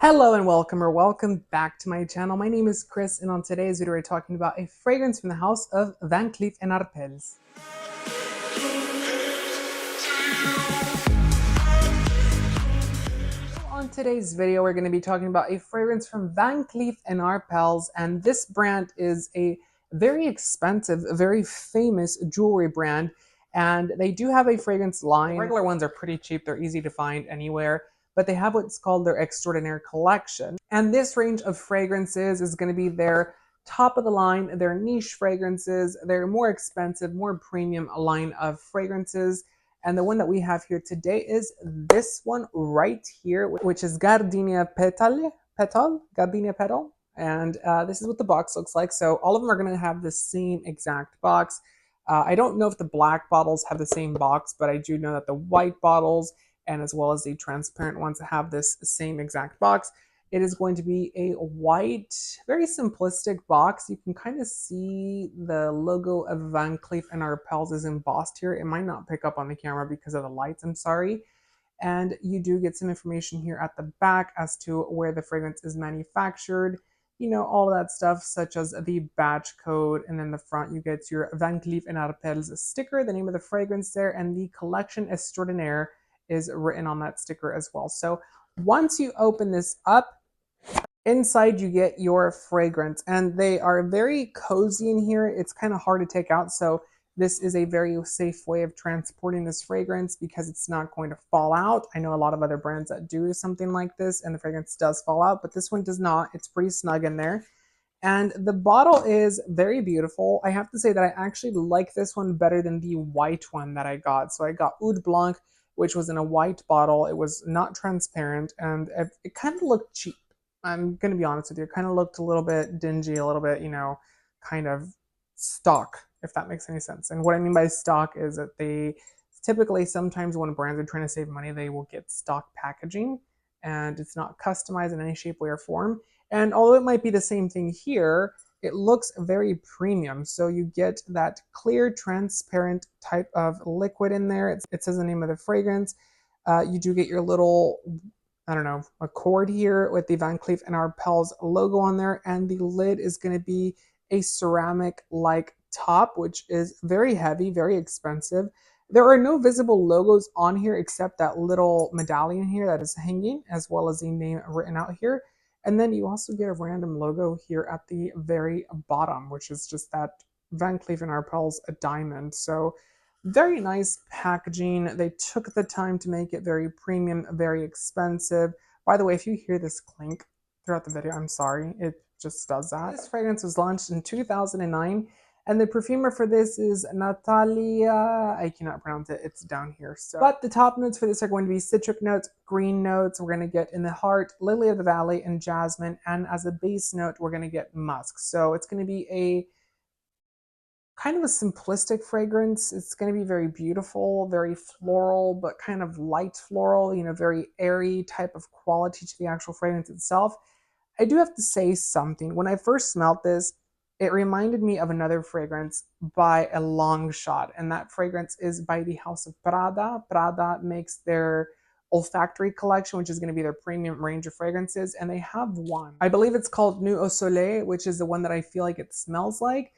Hello and welcome back to my channel. My name is Chris, and on today's video we're talking about a fragrance from the house of Van Cleef Arpels. On today's video we're going to be talking about a fragrance from Van Cleef Arpels, and this brand is a very expensive, very famous jewelry brand, and they do have a fragrance line. The regular ones are pretty cheap, they're easy to find anywhere, but they have what's called their Extraordinaire collection. And this range of fragrances is going to be their top of the line, their niche fragrances, their more expensive, more premium line of fragrances. And the one that we have here today is this one right here, which is Gardenia Gardenia Petale. And this is what the box looks like. So all of them are going to have the same exact box. I don't know if the black bottles have the same box, but I do know that the white bottles and as well as the transparent ones have this same exact box. It is going to be a white, very simplistic box. You can kind of see the logo of Van Cleef Arpels is embossed here. It might not pick up on the camera because of the lights, I'm sorry. And you do get some information here at the back as to where the fragrance is manufactured. You know, all of that stuff, such as the batch code, and then the front you get your Van Cleef Arpels sticker, the name of the fragrance there, and the collection Extraordinaire is written on that sticker as well. So once you open this up, inside you get your fragrance, and they are very cozy in here. It's kind of hard to take out, so this is a very safe way of transporting this fragrance because it's not going to fall out. I know a lot of other brands that do something like this and the fragrance does fall out, but this one does not. It's pretty snug in there. And the bottle is very beautiful. I have to say that I actually like this one better than the white one that I got. So I got Oud Blanc, which was in a white bottle. It was not transparent, and it kind of looked cheap. I'm going to be honest with you. It kind of looked a little bit dingy, a little bit, you know, kind of stock, if that makes any sense. And what I mean by stock is that they typically, sometimes when brands are trying to save money, they will get stock packaging, and it's not customized in any shape, way, or form. And although it might be the same thing here, it looks very premium. So you get that clear, transparent type of liquid in there. It says the name of the fragrance. You do get your little, I don't know, a cord here with the Van Cleef Arpels logo on there. And the lid is going to be a ceramic-like top, which is very heavy, very expensive. There are no visible logos on here except that little medallion here that is hanging, as well as the name written out here. And then you also get a random logo here at the very bottom, which is just that Van Cleef Arpels diamond. So very nice packaging. They took the time to make it very premium, very expensive. By the way, if you hear this clink throughout the video, I'm sorry. It just does that. This fragrance was launched in 2009. And the perfumer for this is Natalia, I cannot pronounce it, it's down here. So, but the top notes for this are going to be citric notes, green notes, we're going to get in the heart, lily of the valley, and jasmine. And as a base note, we're going to get musk. So it's going to be a kind of a simplistic fragrance. It's going to be very beautiful, very floral, but kind of light floral, you know, very airy type of quality to the actual fragrance itself. I do have to say something. When I first smelled this, it reminded me of another fragrance by a long shot, and that fragrance is by the House of Prada. Prada makes their olfactory collection, which is going to be their premium range of fragrances, and they have one. I believe it's called Nuit au Soleil, which is the one that I feel like it smells like,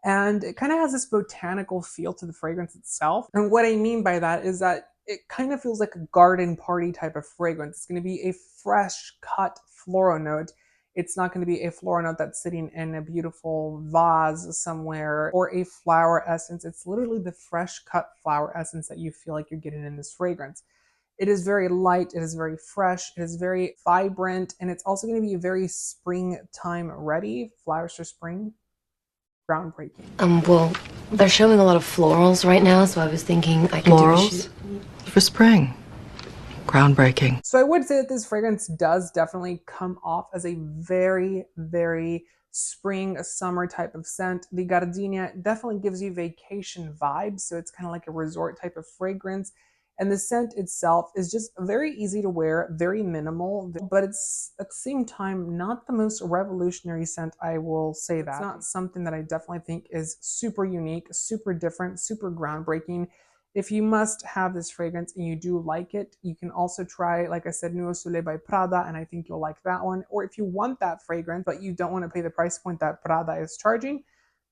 and it kind of has this botanical feel to the fragrance itself. And what I mean by that is that it kind of feels like a garden party type of fragrance. It's going to be a fresh cut floral note. It's not going to be a floral note that's sitting in a beautiful vase somewhere or a flower essence. It's literally the fresh cut flower essence that you feel like you're getting in this fragrance. It is very light, it is very fresh, it is very vibrant, and it's also going to be very springtime ready. Flowers for spring. Groundbreaking. Well, they're showing a lot of florals right now, so I was thinking I could Florals for spring. Groundbreaking. So I would say that this fragrance does definitely come off as a very, very spring, summer type of scent. The Gardenia definitely gives you vacation vibes, so it's kind of like a resort type of fragrance. And the scent itself is just very easy to wear, very minimal, but it's at the same time not the most revolutionary scent, I will say that. It's not something that I definitely think is super unique, super different, super groundbreaking. If you must have this fragrance and you do like it, you can also try, like I said, Nuo Soleil by Prada, and I think you'll like that one. Or if you want that fragrance, but you don't want to pay the price point that Prada is charging,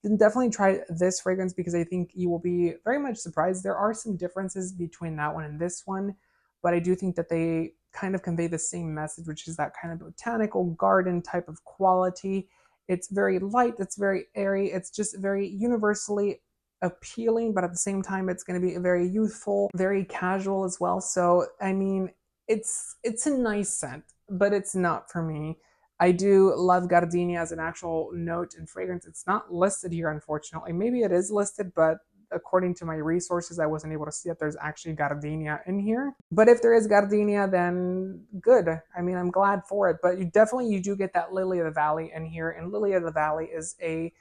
then definitely try this fragrance because I think you will be very much surprised. There are some differences between that one and this one, but I do think that they kind of convey the same message, which is that kind of botanical garden type of quality. It's very light, it's very airy, it's just very universally appealing, but at the same time, it's going to be very youthful, very casual as well. So, I mean, it's a nice scent, but it's not for me. I do love gardenia as an actual note and fragrance. It's not listed here, unfortunately. Maybe it is listed, but according to my resources, I wasn't able to see that there's actually gardenia in here. But if there is gardenia, then good. I mean, I'm glad for it. But you do get that lily of the valley in here, and lily of the valley is a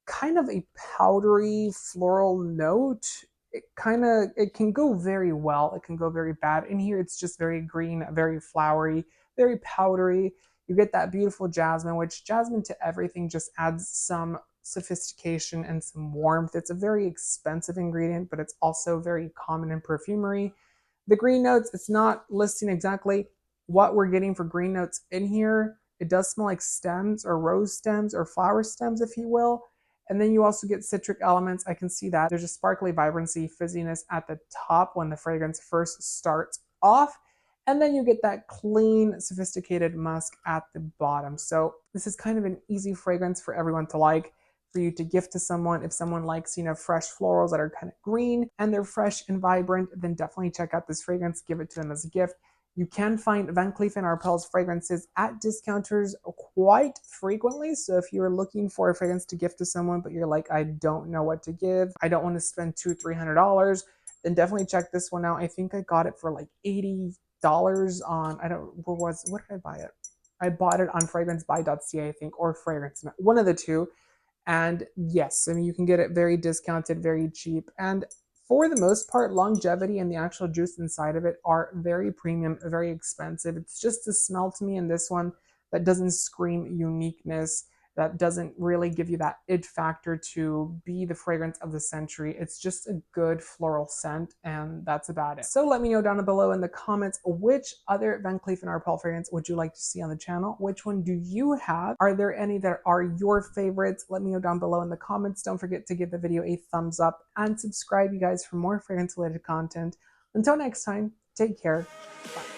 kind of a powdery floral note. It can go very well, it can go very bad. In here it's just very green, very flowery, very powdery. You get that beautiful jasmine, which jasmine to everything just adds some sophistication and some warmth. It's a very expensive ingredient, but it's also very common in perfumery. The green notes, it's not listing exactly what we're getting for green notes in here. It does smell like stems or rose stems or flower stems, if you will. And then you also get citric elements. I can see that. There's a sparkly vibrancy, fizziness at the top when the fragrance first starts off. And then you get that clean, sophisticated musk at the bottom. So this is kind of an easy fragrance for everyone to like, for you to gift to someone. If someone likes, fresh florals that are kind of green and they're fresh and vibrant, then definitely check out this fragrance, give it to them as a gift. You can find Van Cleef & Arpels fragrances at discounters quite frequently. So if you're looking for a fragrance to gift to someone, but you're like, I don't know what to give, I don't want to spend $200-300, then definitely check this one out. I think I got it for like $80 on, what did I buy it? I bought it on fragrancebuy.ca, I think, or Fragrance, one of the two. And yes, I mean, you can get it very discounted, very cheap. And for the most part, longevity and the actual juice inside of it are very premium, very expensive. It's just a smell to me in this one that doesn't scream uniqueness, that doesn't really give you that it factor to be the fragrance of the century. It's just a good floral scent, and that's about it. So let me know down below in the comments, which other Van Cleef & Arpels fragrance would you like to see on the channel? Which one do you have? Are there any that are your favorites? Let me know down below in the comments. Don't forget to give the video a thumbs up and subscribe, you guys, for more fragrance related content. Until next time, take care. Bye.